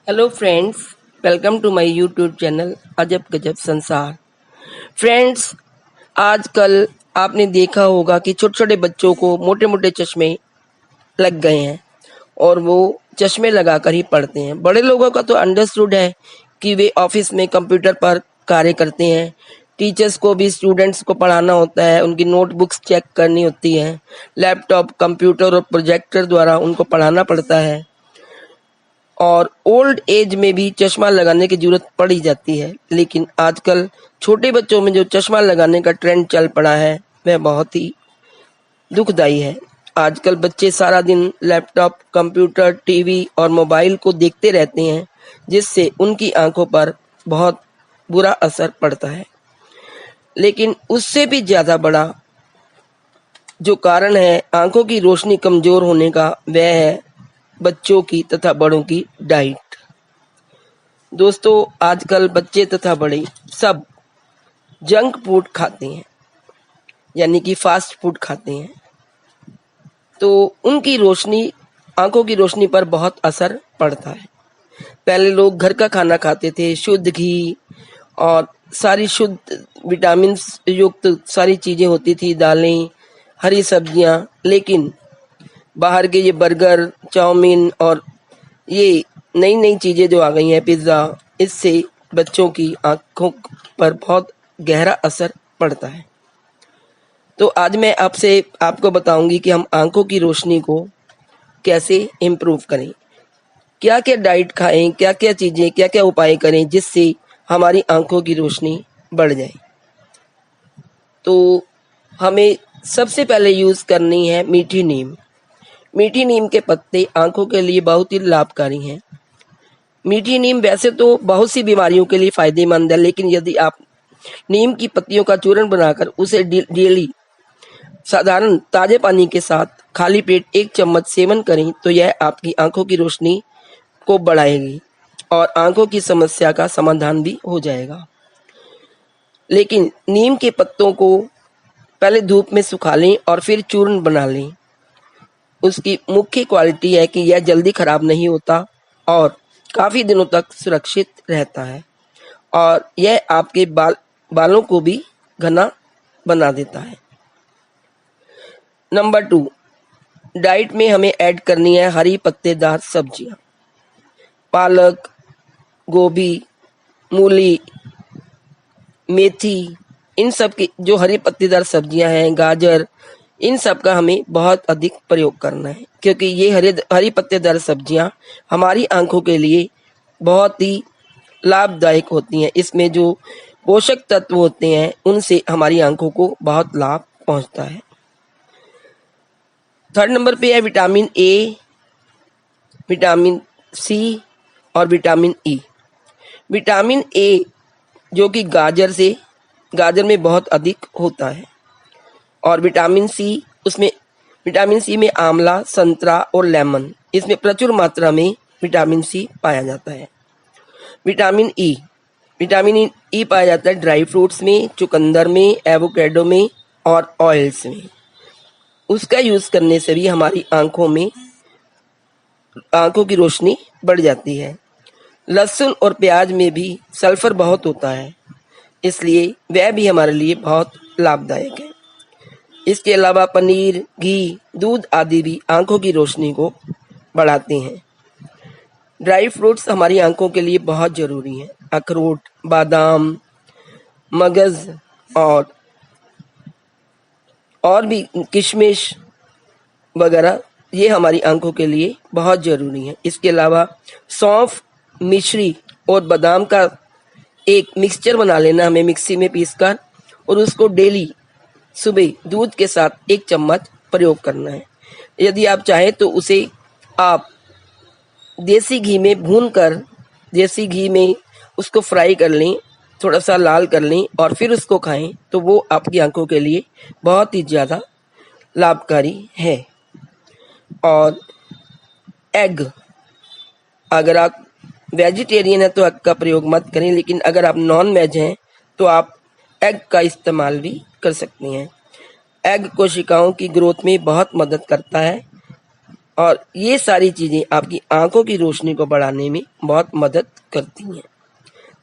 Hello friends, welcome to my YouTube channel Ajab Gajab संसार। Friends, आजकल आपने देखा होगा कि छोटे छोटे बच्चों को मोटे मोटे चश्मे लग गए हैं और वो चश्मे लगाकर ही पढ़ते हैं। बड़े लोगों का तो अंडरस्टूड है कि वे ऑफिस में कंप्यूटर पर कार्य करते हैं। टीचर्स को भी स्टूडेंट्स को पढ़ाना होता है, उनकी नोटबुक्स चेक करनी होती है, लैपटॉप, कंप्यूटर और प्रोजेक्टर द्वारा उनको पढ़ाना पड़ता है और ओल्ड एज में भी चश्मा लगाने की जरूरत पड़ी जाती है। लेकिन आजकल छोटे बच्चों में जो चश्मा लगाने का ट्रेंड चल पड़ा है वह बहुत ही दुखदाई है। आजकल बच्चे सारा दिन लैपटॉप, कंप्यूटर, टीवी और मोबाइल को देखते रहते हैं, जिससे उनकी आंखों पर बहुत बुरा असर पड़ता है। लेकिन उससे भी ज्यादा बड़ा जो कारण है आंखों की रोशनी कमजोर होने का, वह है बच्चों की तथा बड़ों की डाइट। दोस्तों, आजकल बच्चे तथा बड़े सब जंक फूड खाते हैं, यानी कि फास्ट फूड खाते हैं, तो उनकी रोशनी, आंखों की रोशनी पर बहुत असर पड़ता है। पहले लोग घर का खाना खाते थे, शुद्ध घी और सारी शुद्ध विटामिन युक्त सारी चीजें होती थी, दालें, हरी सब्जियां। लेकिन बाहर के ये बर्गर, चाउमीन और ये नई नई चीजें जो आ गई हैं, पिज्जा, इससे बच्चों की आंखों पर बहुत गहरा असर पड़ता है। तो आज मैं आपको बताऊंगी कि हम आंखों की रोशनी को कैसे इम्प्रूव करें, क्या क्या डाइट खाएं, क्या क्या चीजें, क्या क्या उपाय करें जिससे हमारी आंखों की रोशनी बढ़ जाए। तो हमें सबसे पहले यूज करनी है मीठी नीम। मीठी नीम के पत्ते आंखों के लिए बहुत ही लाभकारी हैं। मीठी नीम वैसे तो बहुत सी बीमारियों के लिए फायदेमंद है, लेकिन यदि आप नीम की पत्तियों का चूर्ण बनाकर उसे डेली साधारण ताजे पानी के साथ खाली पेट 1 चम्मच सेवन करें तो यह आपकी आंखों की रोशनी को बढ़ाएगी और आंखों की समस्या का समाधान भी हो जाएगा। लेकिन नीम के पत्तों को पहले धूप में सुखा लें और फिर चूर्ण बना लें। उसकी मुख्य क्वालिटी है कि यह जल्दी खराब नहीं होता और काफी दिनों तक सुरक्षित रहता है और यह आपके बालों को भी घना बना देता है। नंबर 2, डाइट में हमें ऐड करनी है हरी पत्तेदार सब्जियां। पालक, गोभी, मूली, मेथी, इन सब की जो हरी पत्तेदार सब्जियां हैं, गाजर, इन सब का हमें बहुत अधिक प्रयोग करना है, क्योंकि ये हरी पत्तेदार सब्जियां हमारी आंखों के लिए बहुत ही लाभदायक होती हैं। इसमें जो पोषक तत्व होते हैं उनसे हमारी आंखों को बहुत लाभ पहुंचता है। 3rd नंबर पे है विटामिन ए, विटामिन सी और विटामिन ई। विटामिन ए जो कि गाजर में बहुत अधिक होता है और विटामिन सी में आंवला, संतरा और लेमन, इसमें प्रचुर मात्रा में विटामिन सी पाया जाता है। विटामिन ई पाया जाता है ड्राई फ्रूट्स में, चुकंदर में, एवोकेडो में और ऑयल्स में। उसका यूज करने से भी हमारी आंखों की रोशनी बढ़ जाती है। लहसुन और प्याज में भी सल्फर बहुत होता है, इसलिए वह भी हमारे लिए बहुत लाभदायक है। इसके अलावा पनीर, घी, दूध आदि भी आंखों की रोशनी को बढ़ाते हैं। ड्राई फ्रूट्स हमारी आंखों के लिए बहुत जरूरी हैं। अखरोट, बादाम, मगज और भी किशमिश वगैरह, ये हमारी आंखों के लिए बहुत जरूरी है। इसके अलावा सौंफ, मिश्री और बादाम का एक मिक्सचर बना लेना हमें मिक्सी में पीसकर, और उसको डेली सुबह दूध के साथ 1 चम्मच प्रयोग करना है। यदि आप चाहें तो उसे आप देसी घी में उसको फ्राई कर लें, थोड़ा सा लाल कर लें और फिर उसको खाएं तो वो आपकी आंखों के लिए बहुत ही ज्यादा लाभकारी है। और एग, अगर आप वेजिटेरियन है तो एग का प्रयोग मत करें, लेकिन अगर आप नॉन वेज हैं तो आप एग का इस्तेमाल भी कर सकते हैं। एग कोशिकाओं की ग्रोथ में बहुत मदद करता है और ये सारी चीजें आपकी आंखों की रोशनी को बढ़ाने में बहुत मदद करती हैं।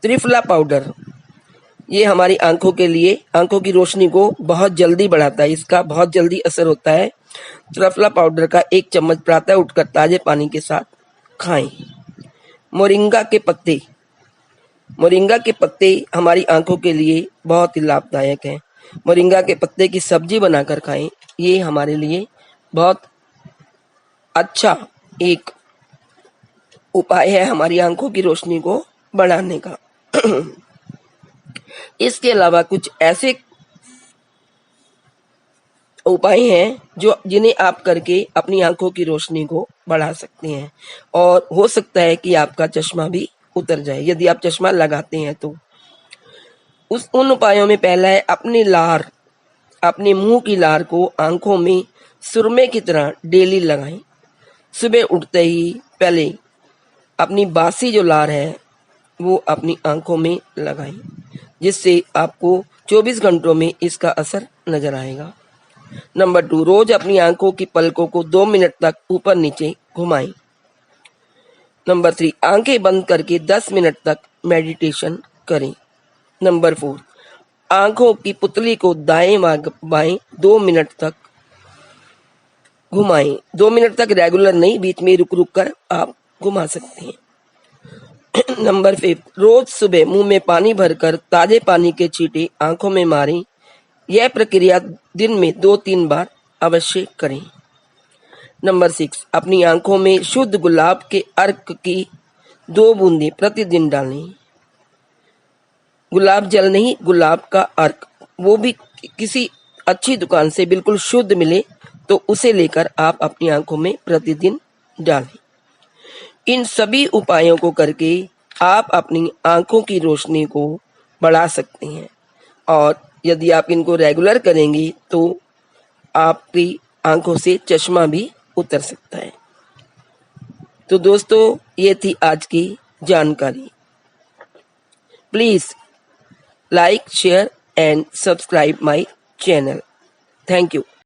त्रिफला पाउडर, ये हमारी आंखों के लिए आंखों की रोशनी को बहुत जल्दी बढ़ाता है, इसका बहुत जल्दी असर होता है। त्रिफला पाउडर का 1 चम्मच प्रातः उठकर ताजे पानी के साथ खाएं। मोरिंगा के पत्ते, मोरिंगा के पत्ते हमारी आंखों के लिए बहुत ही लाभदायक हैं। मोरिंगा के पत्ते की सब्जी बनाकर खाएं, ये हमारे लिए बहुत अच्छा एक उपाय है हमारी आंखों की रोशनी को बढ़ाने का। इसके अलावा कुछ ऐसे उपाय हैं जो जिन्हें आप करके अपनी आंखों की रोशनी को बढ़ा सकते हैं और हो सकता है कि आपका चश्मा भी उतर जाए यदि आप चश्मा लगाते हैं तो। उन उपायों में पहला है अपनी लार, अपने मुंह की लार को आंखों में सुरमे की तरह डेली लगाएं। सुबह उठते ही पहले अपनी बासी जो लार है वो अपनी आंखों में लगाएं, जिससे आपको 24 घंटों में इसका असर नजर आएगा। नंबर 2, रोज अपनी आंखों की पलकों को 2 मिनट तक ऊपर नीचे घुमाएं। नंबर 3, आंखें बंद करके 10 मिनट तक मेडिटेशन करें। नंबर 4, आंखों की पुतली को दाएं बाएं 2 मिनट तक घुमाएं। 2 मिनट तक रेगुलर नहीं, बीच में रुक रुक कर आप घुमा सकते हैं। नंबर 5, रोज सुबह मुंह में पानी भरकर ताजे पानी के छींटे आंखों में मारें। यह प्रक्रिया दिन में 2-3 बार अवश्य करें। नंबर 6, अपनी आंखों में शुद्ध गुलाब के अर्क की 2 बूंदें प्रतिदिन डालें। गुलाब जल नहीं, गुलाब का अर्क, वो भी किसी अच्छी दुकान से बिल्कुल शुद्ध मिले तो उसे लेकर आप अपनी आंखों में प्रतिदिन डालें। इन सभी उपायों को करके आप अपनी आंखों की रोशनी को बढ़ा सकते हैं और यदि आप इनको रेगुलर करेंगे तो आपकी आंखों से चश्मा भी उतर सकता है। तो दोस्तों, ये थी आज की जानकारी। Please like, share and subscribe my channel. Thank you.